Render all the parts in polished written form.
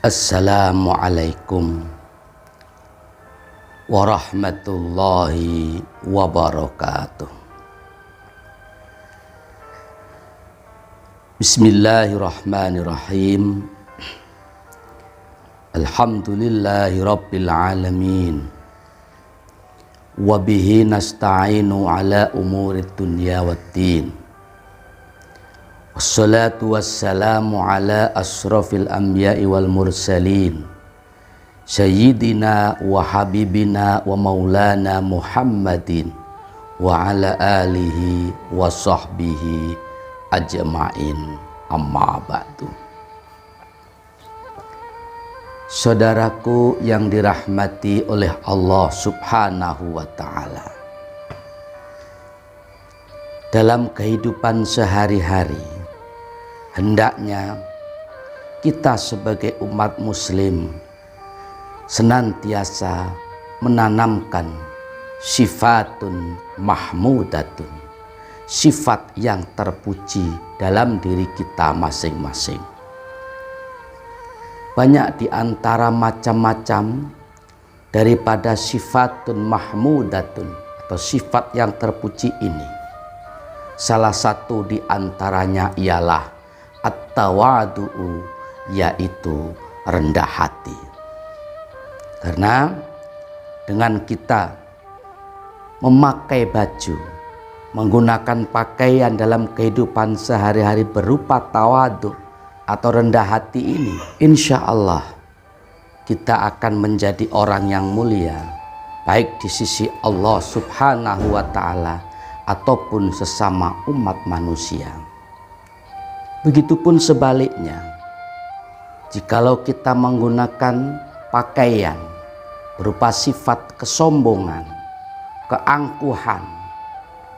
Assalamualaikum warahmatullahi wabarakatuh. Bismillahirrahmanirrahim. Alhamdulillahi rabbil alamin. Wabihi nasta'inu ala umurid dunya waddin. Wassalatu wassalamu ala asrafil anbiya'i wal mursalin Sayyidina wa habibina wa maulana Muhammadin wa ala alihi wa sahbihi ajma'in, amma ba'du. Saudaraku yang dirahmati oleh Allah subhanahu wa ta'ala, dalam kehidupan sehari-hari hendaknya kita sebagai umat muslim senantiasa menanamkan sifatun mahmudatun, sifat yang terpuji dalam diri kita masing-masing. Banyak di antara macam-macam daripada sifatun mahmudatun atau sifat yang terpuji ini, salah satu di antaranya ialah at-tawadu'u, yaitu rendah hati. Karena dengan kita memakai baju, menggunakan pakaian dalam kehidupan sehari-hari berupa tawadu atau rendah hati ini, insya Allah kita akan menjadi orang yang mulia, baik di sisi Allah subhanahu wa ta'ala ataupun sesama umat manusia. Begitupun sebaliknya, jikalau kita menggunakan pakaian berupa sifat kesombongan, keangkuhan,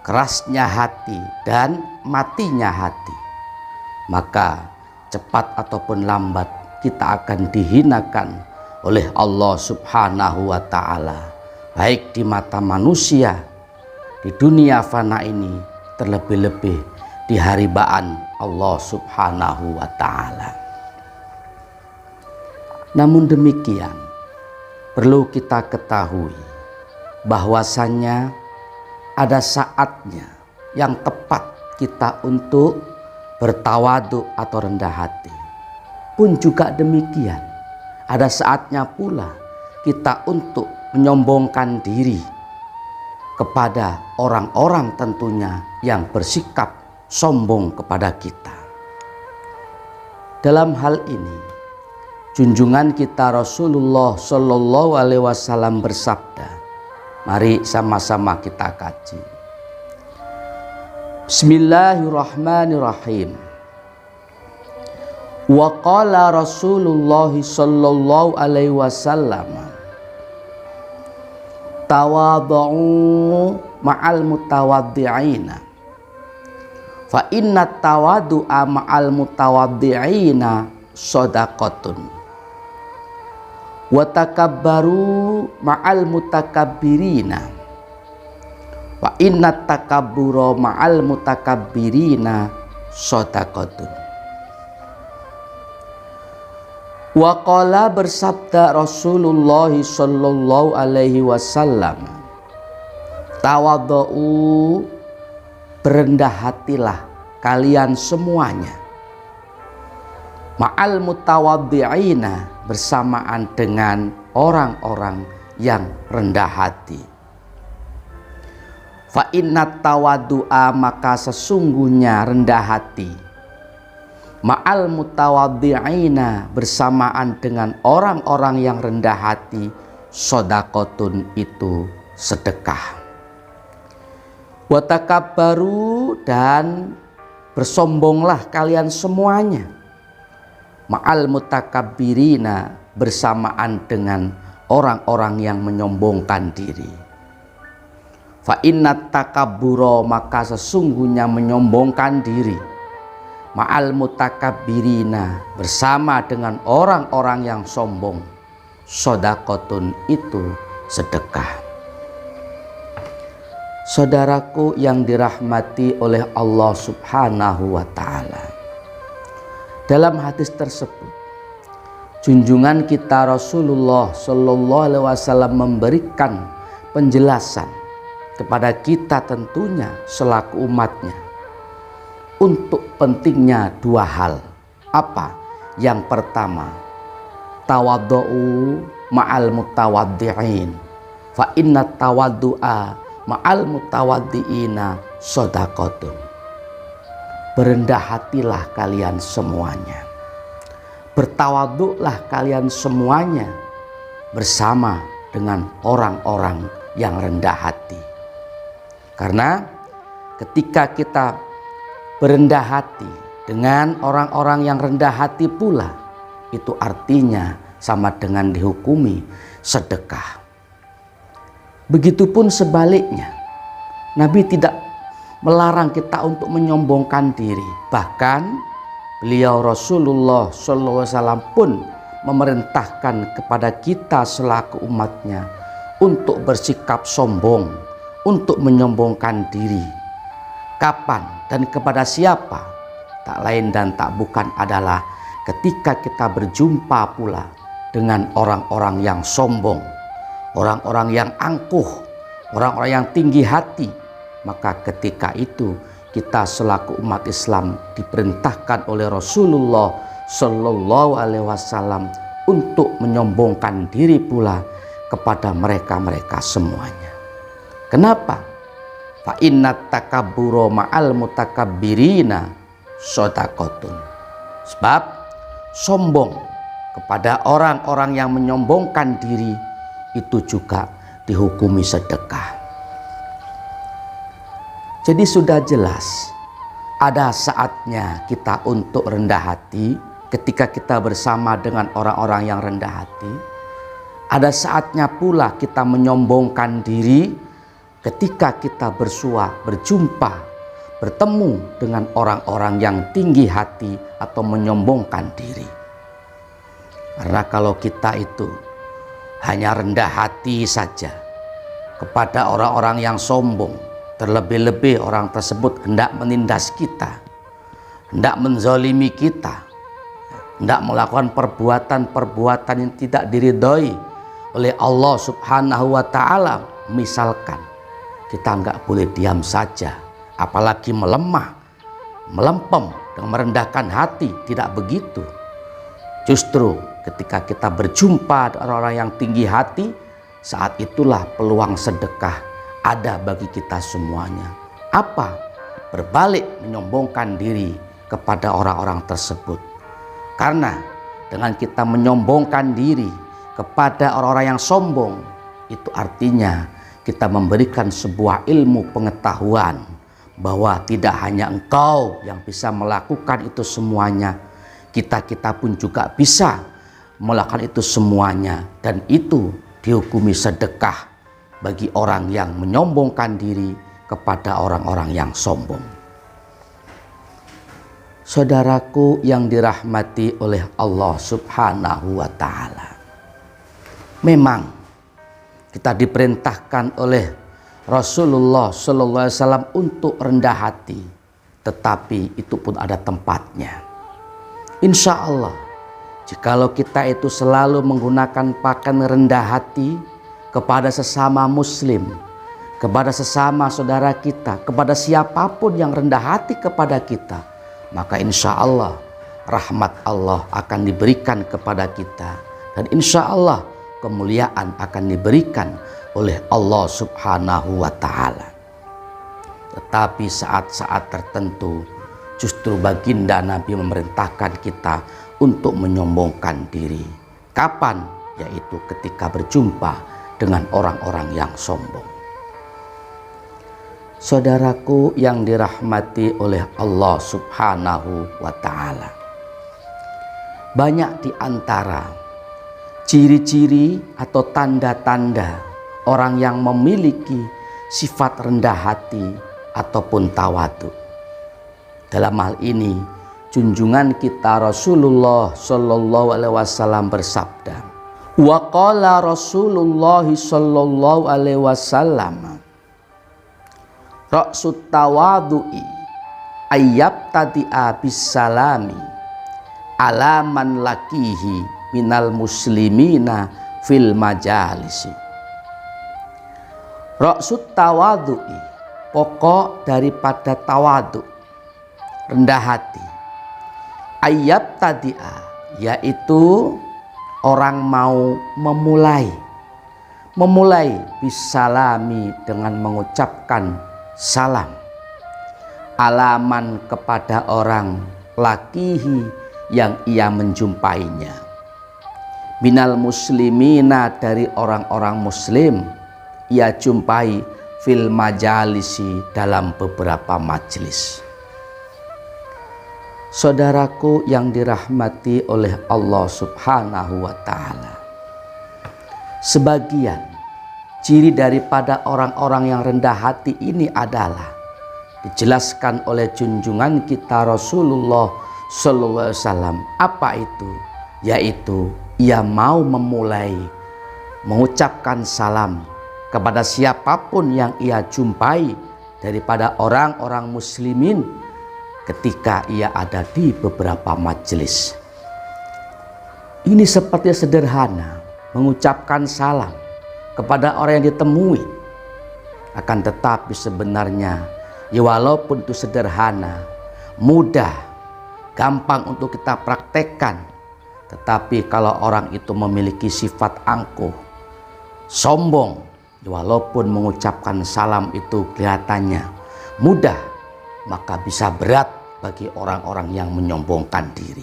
kerasnya hati, dan matinya hati, maka cepat ataupun lambat kita akan dihinakan oleh Allah subhanahu wa ta'ala, baik di mata manusia di dunia fana ini, terlebih-lebih di haribaan Allah subhanahu wa ta'ala. Namun demikian, perlu kita ketahui bahwasannya ada saatnya yang tepat kita untuk bertawadu atau rendah hati. Pun juga demikian, ada saatnya pula kita untuk menyombongkan diri kepada orang-orang tentunya yang bersikap sombong kepada kita. Dalam hal ini, junjungan kita Rasulullah Shallallahu Alaihi Wasallam bersabda, mari sama-sama kita kaji. Bismillahirrahmanirrahim. Wa qala Rasulullah Shallallahu Alaihi Wasallam, tawadhu ma'al mutawaddi'ina, fa inna tawadu'a ma'al mutawaddi'ina shadaqatun, wa takabbaru ma'al mutakabbirina, wa inna takabbura ma'al mutakabbirina shadaqatun. Wa qala, bersabda Rasulullah sallallahu alaihi wasallam, tawadhu, berendah hatilah kalian semuanya, ma'al mutawaddi'ina, bersamaan dengan orang-orang yang rendah hati. Fa inna tawadu'a, maka sesungguhnya rendah hati, ma'al mutawaddi'ina, bersamaan dengan orang-orang yang rendah hati, shadaqatun, itu sedekah. Wa takabbaru, dan bersombonglah kalian semuanya, ma'al mutakabbirina, bersamaan dengan orang-orang yang menyombongkan diri. Fa inna takabbura, maka sesungguhnya menyombongkan diri, ma'al mutakabbirina, bersama dengan orang-orang yang sombong, shadaqatun, itu sedekah. Saudaraku yang dirahmati oleh Allah Subhanahu wa Ta'ala, dalam hadis tersebut junjungan kita Rasulullah Shallallahu Alaihi Wasallam memberikan penjelasan kepada kita tentunya selaku umatnya untuk pentingnya dua hal. Apa? Yang pertama, tawaddu'u ma'al mutawaddi'in, fa inna tawaddu'a ma'al mutawaddi'ina shadaqatun. Berendah hatilah kalian semuanya, bertawaduklah kalian semuanya bersama dengan orang-orang yang rendah hati. Karena ketika kita berendah hati dengan orang-orang yang rendah hati pula, itu artinya sama dengan dihukumi sedekah. Begitupun sebaliknya, Nabi tidak melarang kita untuk menyombongkan diri. Bahkan beliau Rasulullah SAW pun memerintahkan kepada kita selaku umatnya untuk bersikap sombong, untuk menyombongkan diri. Kapan dan kepada siapa? Tak lain dan tak bukan adalah ketika kita berjumpa pula dengan orang-orang yang sombong, orang-orang yang angkuh, orang-orang yang tinggi hati. Maka ketika itu kita selaku umat Islam diperintahkan oleh Rasulullah Shallallahu Alaihi Wasallam untuk menyombongkan diri pula kepada mereka-mereka semuanya. Kenapa? Fa inna takabbura ma'al mutakabbirina shadaqatun. Sebab sombong kepada orang-orang yang menyombongkan diri itu juga dihukumi sedekah. Jadi sudah jelas ada saatnya kita untuk rendah hati ketika kita bersama dengan orang-orang yang rendah hati. Ada saatnya pula kita menyombongkan diri ketika kita berjumpa, bertemu dengan orang-orang yang tinggi hati atau menyombongkan diri. Karena kalau kita itu hanya rendah hati saja kepada orang-orang yang sombong, terlebih-lebih orang tersebut hendak menindas kita, hendak menzalimi kita, hendak melakukan perbuatan-perbuatan yang tidak diridhoi oleh Allah Subhanahu wa Ta'ala. Misalkan kita nggak boleh diam saja, apalagi melemah, melempem dan merendahkan hati. Tidak begitu. Justru ketika kita berjumpa dengan orang yang tinggi hati, saat itulah peluang sedekah ada bagi kita semuanya. Apa? Berbalik menyombongkan diri kepada orang-orang tersebut. Karena dengan kita menyombongkan diri kepada orang-orang yang sombong, itu artinya kita memberikan sebuah ilmu pengetahuan bahwa tidak hanya engkau yang bisa melakukan itu semuanya, kita pun juga bisa melakukan itu semuanya, dan itu dihukumi sedekah bagi orang yang menyombongkan diri kepada orang-orang yang sombong. Saudaraku yang dirahmati oleh Allah Subhanahu wa Ta'ala, memang kita diperintahkan oleh Rasulullah Sallallahu Alaihi Wasallam untuk rendah hati, tetapi itu pun ada tempatnya. Insya Allah, jikalau kita itu selalu menggunakan pakaian rendah hati kepada sesama muslim, kepada sesama saudara kita, kepada siapapun yang rendah hati kepada kita, maka insya Allah rahmat Allah akan diberikan kepada kita, dan insya Allah kemuliaan akan diberikan oleh Allah Subhanahu wa Ta'ala. Tetapi saat-saat tertentu justru baginda Nabi memerintahkan kita untuk menyombongkan diri. Kapan? Yaitu ketika berjumpa dengan orang-orang yang sombong. Saudaraku yang dirahmati oleh Allah Subhanahu wa Ta'ala, banyak di antara ciri-ciri atau tanda-tanda orang yang memiliki sifat rendah hati ataupun tawadhu. Dalam hal ini junjungan kita Rasulullah Shallallahu Alaihi Wasallam bersabda, Wa qala Rasulullah sallallahu alaihi wasallam ra'sut tawadu'i ayyabtadi'a bisalami ala man lakihi minal muslimina fil majalisi. Ra'sut tawadu'i, pokok daripada tawadu, rendah hati. Ayyabtadi'a, yaitu orang mau memulai bisalami dengan mengucapkan salam, alaman kepada orang lakihi yang ia menjumpainya, minal muslimina dari orang-orang muslim ia jumpai fil majalisi dalam beberapa majelis. Saudaraku yang dirahmati oleh Allah Subhanahu wa Ta'ala, sebagian ciri daripada orang-orang yang rendah hati ini adalah dijelaskan oleh junjungan kita Rasulullah Sallallahu Alaihi Wasallam. Apa itu? Yaitu ia mau memulai mengucapkan salam kepada siapapun yang ia jumpai daripada orang-orang muslimin ketika ia ada di beberapa majelis. Ini seperti sederhana mengucapkan salam kepada orang yang ditemui, akan tetapi sebenarnya ya walaupun itu sederhana, mudah, gampang untuk kita praktekkan, tetapi kalau orang itu memiliki sifat angkuh, sombong, walaupun mengucapkan salam itu kelihatannya mudah, maka bisa berat bagi orang-orang yang menyombongkan diri.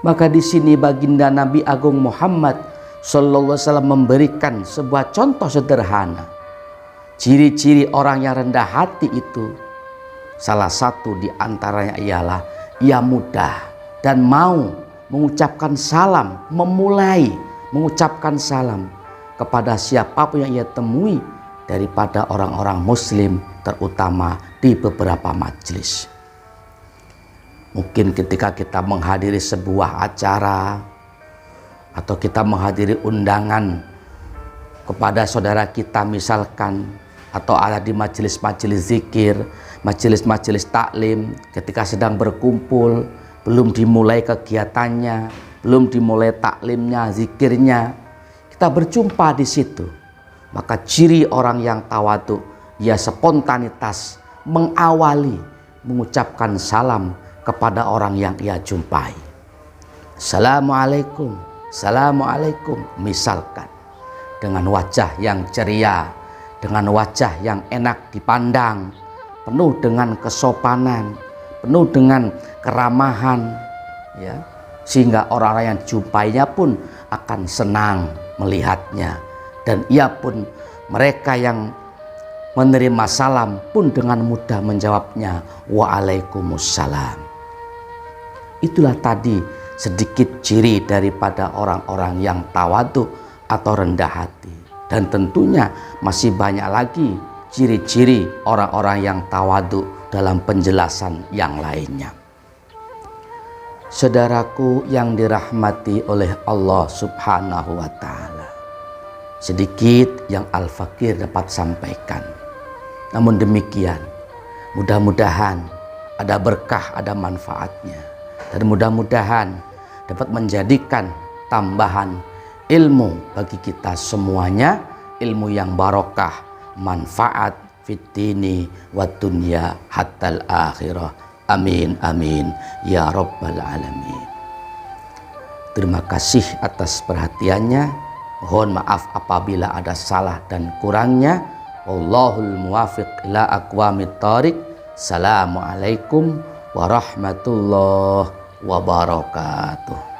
Maka di sini baginda Nabi Agung Muhammad Sallallahu Alaihi Wasallam memberikan sebuah contoh sederhana. Ciri-ciri orang yang rendah hati itu, salah satu di antaranya ialah ia mudah dan mau mengucapkan salam, memulai mengucapkan salam kepada siapapun yang ia temui daripada orang-orang muslim, terutama di beberapa majelis. Mungkin ketika kita menghadiri sebuah acara atau kita menghadiri undangan kepada saudara kita misalkan, atau ada di majelis-majelis zikir, majelis-majelis taklim, ketika sedang berkumpul, belum dimulai kegiatannya, belum dimulai taklimnya, zikirnya, kita berjumpa di situ. Maka ciri orang yang tawadu, ia spontanitas mengawali mengucapkan salam kepada orang yang ia jumpai. Assalamualaikum, assalamualaikum, misalkan, dengan wajah yang ceria, dengan wajah yang enak dipandang, penuh dengan kesopanan, penuh dengan keramahan, ya, sehingga orang-orang yang jumpainya pun akan senang melihatnya, dan ia pun, mereka yang menerima salam pun dengan mudah menjawabnya, waalaikumsalam. Itulah tadi sedikit ciri daripada orang-orang yang tawadu atau rendah hati. Dan tentunya masih banyak lagi ciri-ciri orang-orang yang tawadu dalam penjelasan yang lainnya. Saudaraku yang dirahmati oleh Allah Subhanahu wa Ta'ala, sedikit yang Al-Fakir dapat sampaikan. Namun demikian, mudah-mudahan ada berkah, ada manfaatnya, dan mudah-mudahan dapat menjadikan tambahan ilmu bagi kita semuanya, ilmu yang barokah, manfaat fitini wa dunya hatta al-akhirah. Amin amin ya rabbal alamin. Terima kasih atas perhatiannya. Mohon maaf apabila ada salah dan kurangnya. Wallahul muwafiq ila aqwamit thoriq. Assalamualaikum warahmatullahi wabarakatuh.